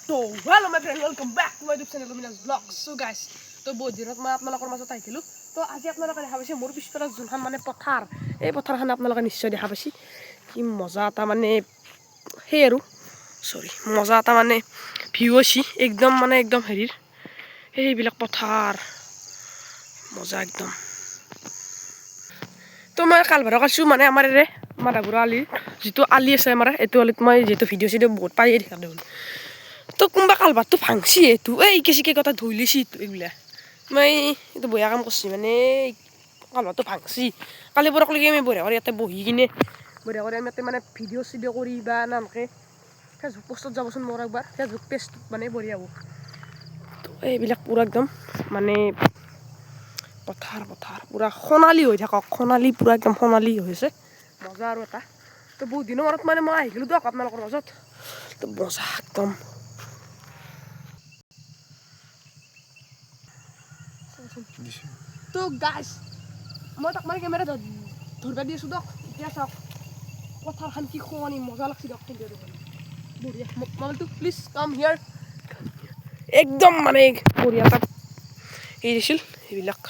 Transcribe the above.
তো hello' my friend welcome back to my YouTube channel luminous vlogs. So' guys তো বহুত দিনত মই আপোনালোকৰ মাজত আহিছিলোঁ। তো আজি আপোনালোকে দেখা পাইছে মোৰ পিছফালে যোনখন মানে পথাৰ, এই পথাৰখন আপোনালোকে নিশ্চয় দেখা পাইছে। কি মজা এটা মানে সেই আৰু মজা এটা মানে ভিউ আছে একদম মানে একদম হেৰিৰ সেইবিলাক পথাৰ মজা একদম। তো মই কালভাৰ কাটছোঁ মানে আমাৰ এৰে মাধাগুৰা আলিৰ যিটো আলি আছে আমাৰ এইটো আলিত মই যিহেতু ভিডিঅ' চিডিঅ' বহুত পায়ে দেখা দেখোন। তো কোনোবা কালভাৰটো ভাংছি এইটো এই চিকে কথা ধুই লৈছি এইবিলাক মই এইটো বঢ়িয়া কাম কৰিছি মানে কালভাৰটো ভাংছি কালি পৰকলৈকে আমি বঢ়িয়া কৰি ইয়াতে বহি কিনে বঢ়িয়া কৰি আমি ইয়াতে মানে ভিডিঅ' চিডিঅ' কৰি বা নানকে ফেচবুক পোষ্টত যাবচোন মোৰ একবাৰ ফেচবুক পেজটো মানে বঢ়িয়া হ'ব। তো এইবিলাক পূৰা একদম মানে পথাৰ পূৰা সোণালী হৈ থাকক, সোণালী পূৰা একদম সোণালী হৈছে মজা আৰু এটা। তো বহুত দিনৰ মূৰত মানে মই আহিলোঁ দিয়ক আপোনালোকৰ মাজত। তো মজা একদম তো গাইছ মই তাক মানে কেমেৰা ধৰিব দি আছোঁ দিয়ক। এতিয়া চাওক পথাৰখন কি শুৱনি মজা লাগছে দিয়ক কিন্তু বঢ়িয়া। মোবাইলটো প্লিজ কাম হিয়াৰ একদম মানে বঢ়িয়া তাত এই দিছিল সেইবিলাক